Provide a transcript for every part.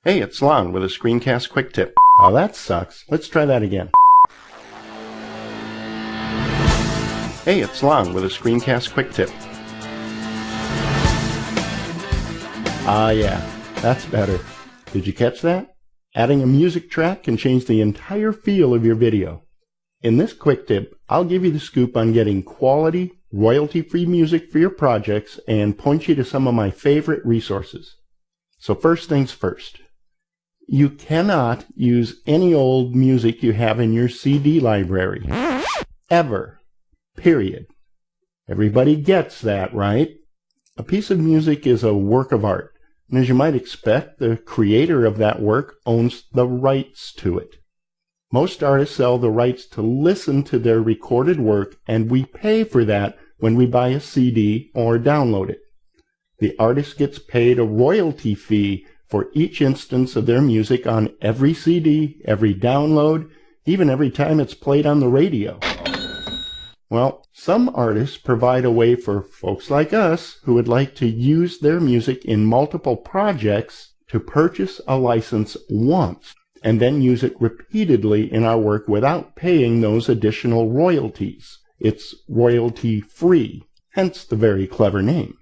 Hey, it's Lon with a screencast quick tip. Oh, that sucks. Let's try that again. Hey, it's Lon with a screencast quick tip. Ah, yeah, that's better. Did you catch that? Adding a music track can change the entire feel of your video. In this quick tip, I'll give you the scoop on getting quality, royalty-free music for your projects and point you to some of my favorite resources. So first things first. You cannot use any old music you have in your CD library. Ever. Period. Everybody gets that, right? A piece of music is a work of art, and as you might expect, the creator of that work owns the rights to it. Most artists sell the rights to listen to their recorded work, and we pay for that when we buy a CD or download it. The artist gets paid a royalty fee for each instance of their music on every CD, every download, even every time it's played on the radio. Well, some artists provide a way for folks like us who would like to use their music in multiple projects to purchase a license once and then use it repeatedly in our work without paying those additional royalties. It's royalty-free, hence the very clever name.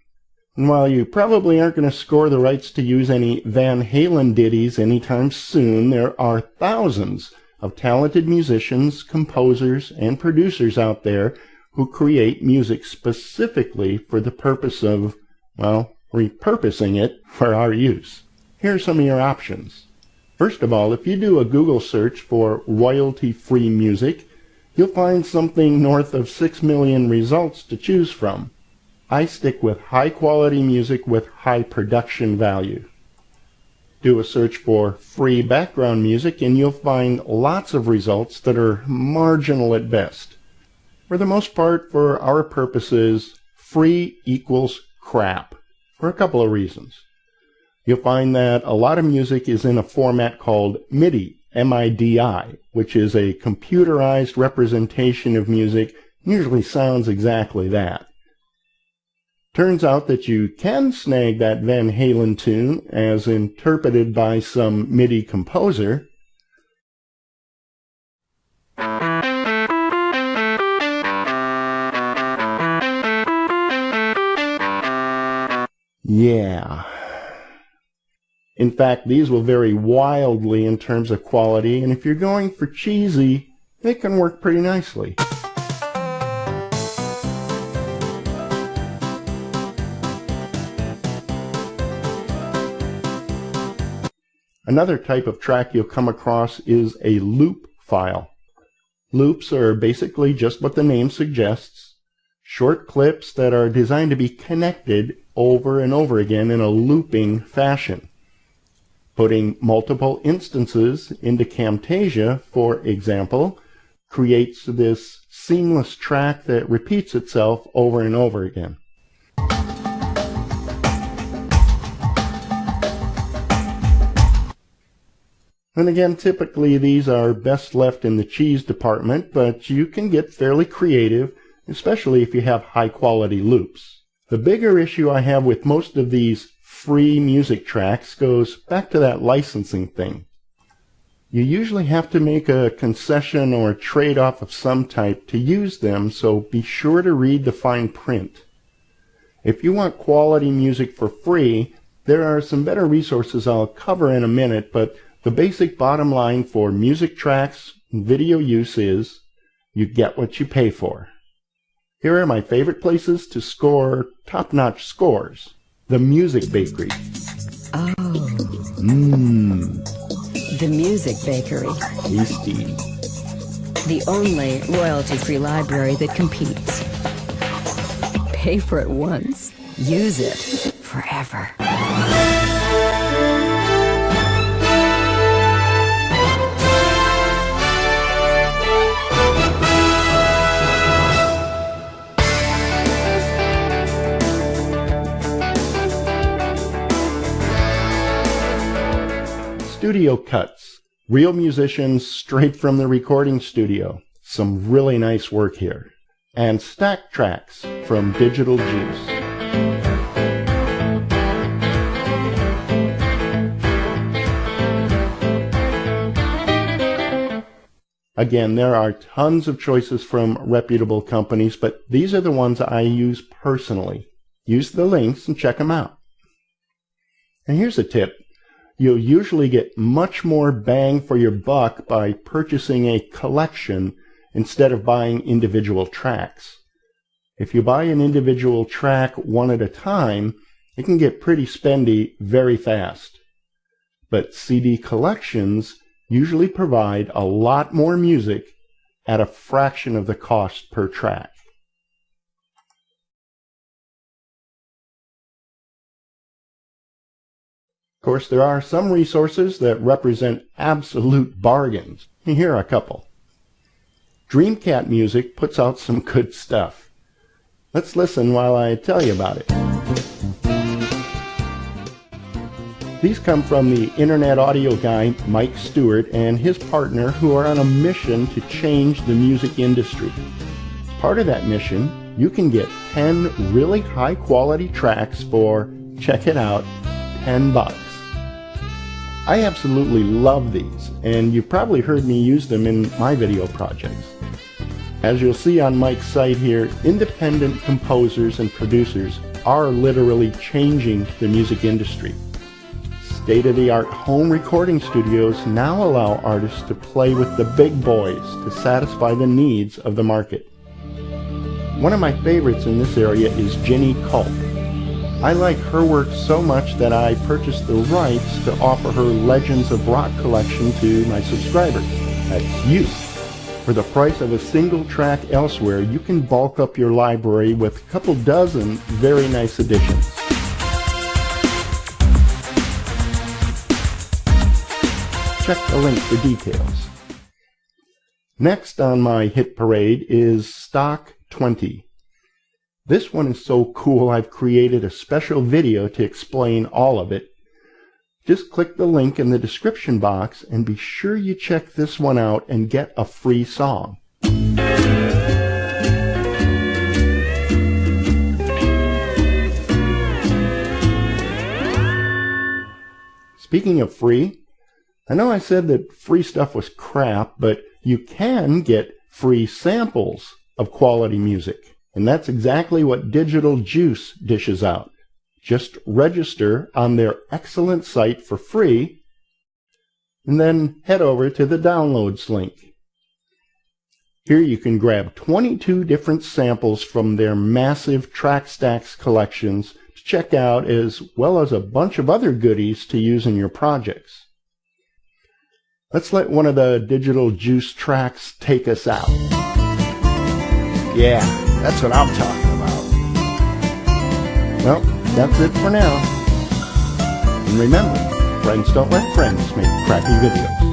And while you probably aren't going to score the rights to use any Van Halen ditties anytime soon, there are thousands of talented musicians, composers, and producers out there who create music specifically for the purpose of, well, repurposing it for our use. Here are some of your options. First of all, if you do a Google search for royalty-free music, you'll find something north of 6 million results to choose from. I stick with high-quality music with high production value. Do a search for free background music and you'll find lots of results that are marginal at best. For the most part, for our purposes, free equals crap, for a couple of reasons. You'll find that a lot of music is in a format called MIDI, M-I-D-I, which is a computerized representation of music, usually sounds exactly that. Turns out that you can snag that Van Halen tune as interpreted by some MIDI composer. Yeah. In fact, these will vary wildly in terms of quality, and if you're going for cheesy, they can work pretty nicely. Another type of track you'll come across is a loop file. Loops are basically just what the name suggests, short clips that are designed to be connected over and over again in a looping fashion. Putting multiple instances into Camtasia, for example, creates this seamless track that repeats itself over and over again. And again, typically these are best left in the cheese department, but you can get fairly creative, especially if you have high-quality loops. The bigger issue I have with most of these free music tracks goes back to that licensing thing. You usually have to make a concession or a trade-off of some type to use them, so be sure to read the fine print. If you want quality music for free, there are some better resources I'll cover in a minute, but the basic bottom line for music tracks and video use is you get what you pay for. Here are my favorite places to score top-notch scores. The Music Bakery. Oh. The Music Bakery. Tasty. The only royalty-free library that competes. Pay for it once. Use it forever. Studio Cuts. Real musicians straight from the recording studio. Some really nice work here. And Stack Tracks from Digital Juice. Again, there are tons of choices from reputable companies, but these are the ones I use personally. Use the links and check them out. And here's a tip. You'll usually get much more bang for your buck by purchasing a collection instead of buying individual tracks. If you buy an individual track one at a time, it can get pretty spendy very fast. But CD collections usually provide a lot more music at a fraction of the cost per track. Of course, there are some resources that represent absolute bargains. Here are a couple. Dreamcat Music puts out some good stuff. Let's listen while I tell you about it. These come from the internet audio guy Mike Stewart and his partner, who are on a mission to change the music industry. As part of that mission, you can get 10 really high quality tracks for, check it out, $10. I absolutely love these, and you've probably heard me use them in my video projects. As you'll see on Mike's site here, independent composers and producers are literally changing the music industry. State-of-the-art home recording studios now allow artists to play with the big boys to satisfy the needs of the market. One of my favorites in this area is Ginny Culp. I like her work so much that I purchased the rights to offer her Legends of Rock collection to my subscribers. That's you. For the price of a single track elsewhere, you can bulk up your library with a couple dozen very nice additions. Check the link for details. Next on my hit parade is Stock 20. This one is so cool I've created a special video to explain all of it. Just click the link in the description box and be sure you check this one out and get a free song. Speaking of free, I know I said that free stuff was crap, but you can get free samples of quality music. And that's exactly what Digital Juice dishes out. Just register on their excellent site for free, and then head over to the downloads link. Here you can grab 22 different samples from their massive track stacks collections to check out, as well as a bunch of other goodies to use in your projects. Let's let one of the Digital Juice tracks take us out. Yeah, that's what I'm talking about. Well, that's it for now. And remember, friends don't let friends make crappy videos.